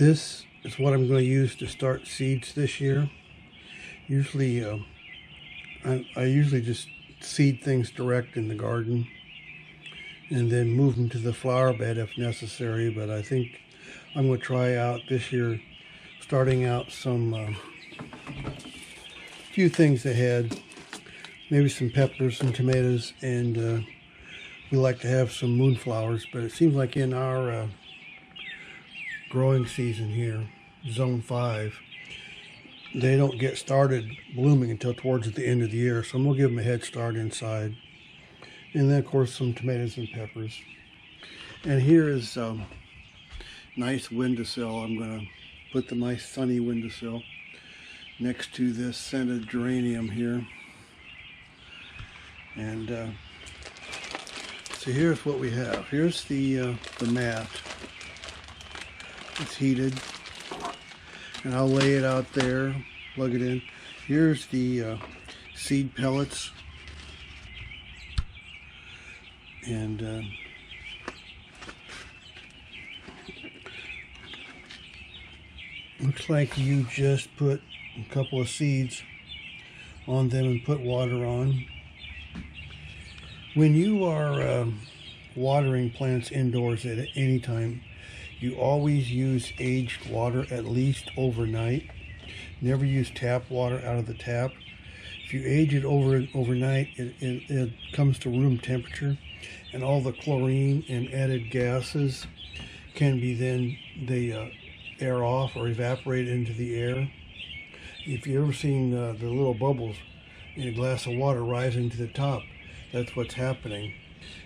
This is what I'm going to use to start seeds this year. Usually, I usually just seed things direct in the garden and then move them to the flower bed if necessary. But I think I'm going to try out this year, starting out some few things ahead, maybe some peppers, some tomatoes, and we like to have some moonflowers. But it seems like in our growing season here, zone 5, they don't get started blooming until towards the end of the year, so I'm going to give them a head start inside. And then of course some tomatoes and peppers. And here is nice windowsill. I'm going to put the nice sunny windowsill next to this scented geranium here. And so here's what we have. Here's the mat. It's heated, and I'll lay it out there, plug it in. Here's the seed pellets, and looks like you just put a couple of seeds on them and put water on. When you are watering plants indoors at any time, you always use aged water at least overnight. Never use tap water out of the tap. If you age it overnight, it comes to room temperature, and all the chlorine and added gases can be they air off or evaporate into the air. If you've ever seen the little bubbles in a glass of water rising to the top, that's what's happening.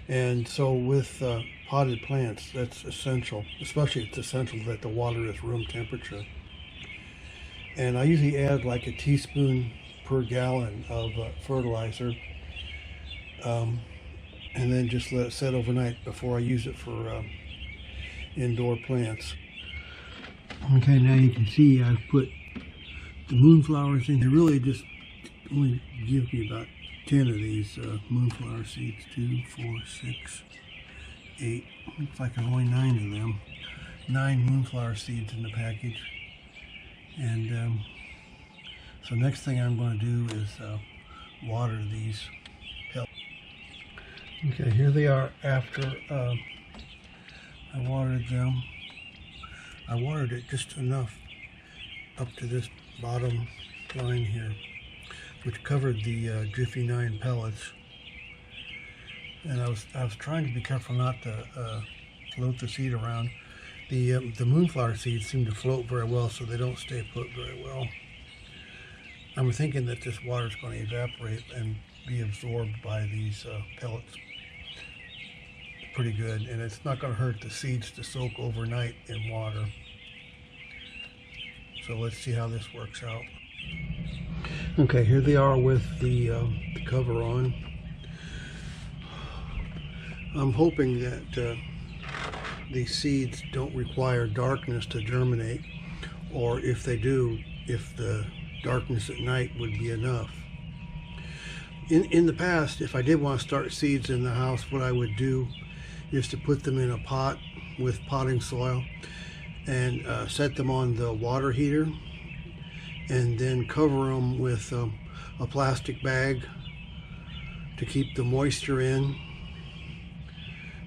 And so with potted plants, that's essential. Especially it's essential that the water is room temperature. And I usually add like a teaspoon per gallon of fertilizer, and then just let it set overnight before I use it for indoor plants. Okay, now you can see I've put the moonflowers in. They really just only give me about 10 of these moonflower seeds. 2, 4, 6, 8. Looks like there's only 9 of them. 9 moonflower seeds in the package. And so next thing I'm going to do is water these pellets. Okay, here they are after I watered them. I watered it just enough up to this bottom line here, which covered the Jiffy 9 pellets. And I was trying to be careful not to float the seed around. The moonflower seeds seem to float very well, so they don't stay put very well. I'm thinking that this water is going to evaporate and be absorbed by these pellets pretty good, and it's not going to hurt the seeds to soak overnight in water. So let's see how this works out. Okay, here they are with the cover on. I'm hoping that these seeds don't require darkness to germinate, or if they do, if the darkness at night would be enough. In the past, if I did want to start seeds in the house, what I would do is to put them in a pot with potting soil and set them on the water heater, and then cover them with a plastic bag to keep the moisture in.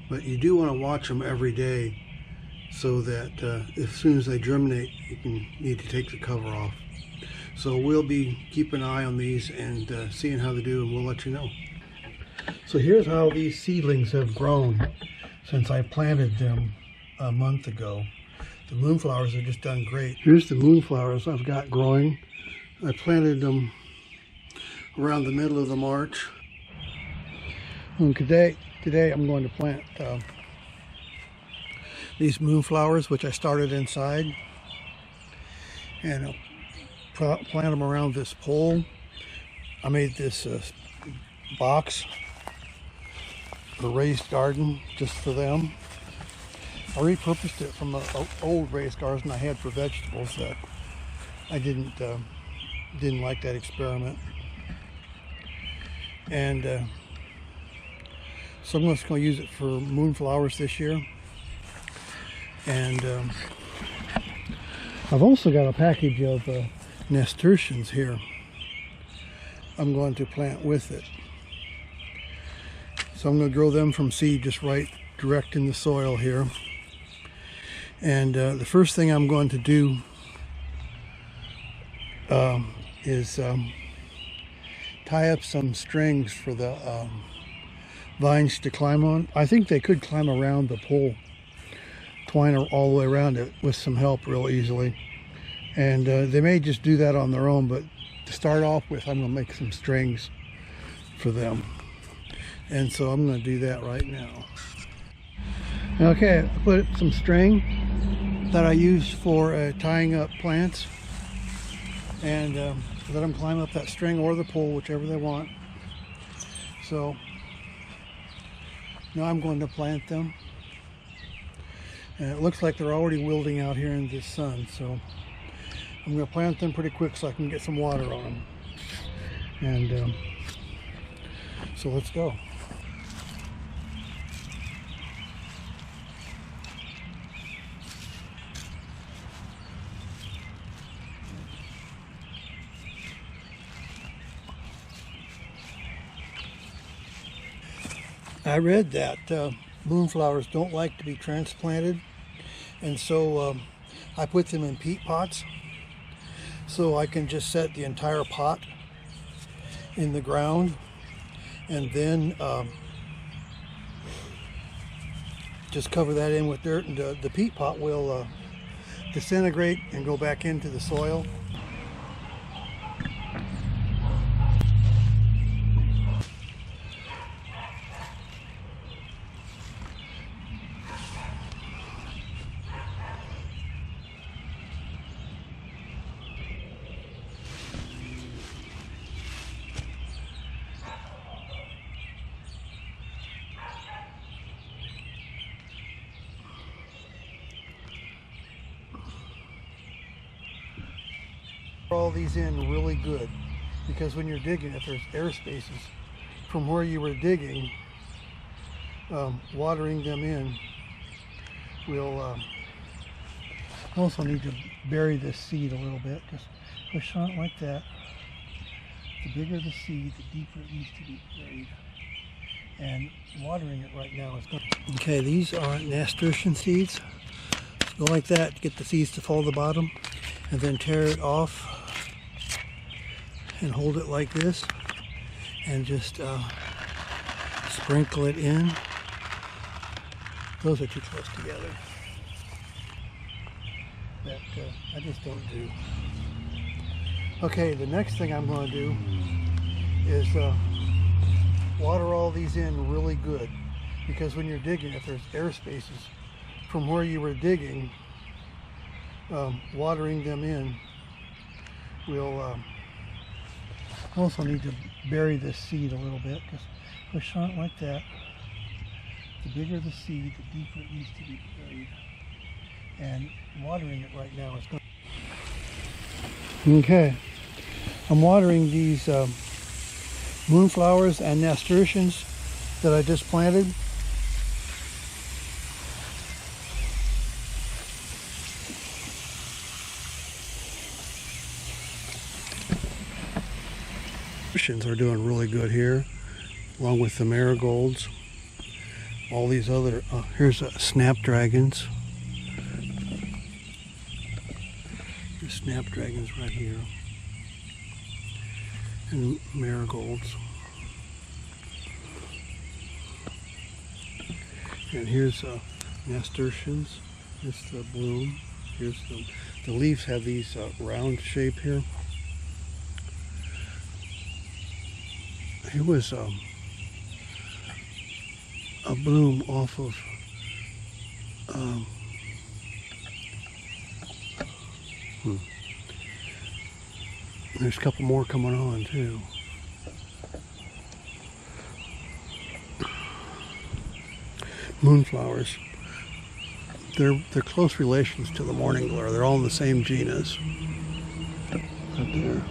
But you do want to watch them every day, so that as soon as they germinate, you need to take the cover off. So we'll be keeping an eye on these and seeing how they do, and we'll let you know. So here's how these seedlings have grown since I planted them a month ago. The moonflowers have just done great. Here's the moonflowers I've got growing. I planted them around the middle of the March. And today I'm going to plant these moonflowers, which I started inside, and I'll plant them around this pole. I made this box, a raised garden, just for them. I repurposed it from an old raised garden I had for vegetables that I didn't like that experiment. And so I'm just going to use it for moonflowers this year. And I've also got a package of nasturtiums here. I'm going to plant with it. So I'm going to grow them from seed just right direct in the soil here. And the first thing I'm going to do is tie up some strings for the vines to climb on. I think they could climb around the pole, twine all the way around it with some help real easily. And they may just do that on their own, but to start off with, I'm going to make some strings for them. And so I'm going to do that right now. Okay, I put some string that I use for tying up plants, and let them climb up that string or the pole, whichever they want. So now I'm going to plant them, and it looks like they're already wilting out here in the sun, so I'm going to plant them pretty quick so I can get some water on them. And so let's go. I read that moonflowers don't like to be transplanted, and so I put them in peat pots so I can just set the entire pot in the ground, and then just cover that in with dirt, and the peat pot will disintegrate and go back into the soil. All these in really good, because when you're digging, if there's air spaces from where you were digging, watering them in will also need to bury this seed a little bit. Just push on it like that. The bigger the seed, the deeper it needs to be buried. And watering it right now is good. Okay, these are nasturtium seeds. Go like that to get the seeds to fall to the bottom, and then tear it off and hold it like this, and just sprinkle it in. Those are too close together. That I just don't do. Okay, the next thing I'm going to do is water all these in really good, because when you're digging, if there's air spaces from where you were digging, watering them in will also need to bury this seed a little bit. Just push on it like that. The bigger the seed, the deeper it needs to be buried. And watering it right now is good. Okay, I'm watering these moonflowers and nasturtiums that I just planted. Are doing really good here, along with the marigolds. All these other, here's snapdragons. There's snapdragons right here, and marigolds. And here's nasturtiums. Here's the bloom. Here's the leaves have these round shape here. Here was a bloom off of there's a couple more coming on too. Moonflowers. They're close relations to the morning glory. They're all in the same genus. Up there.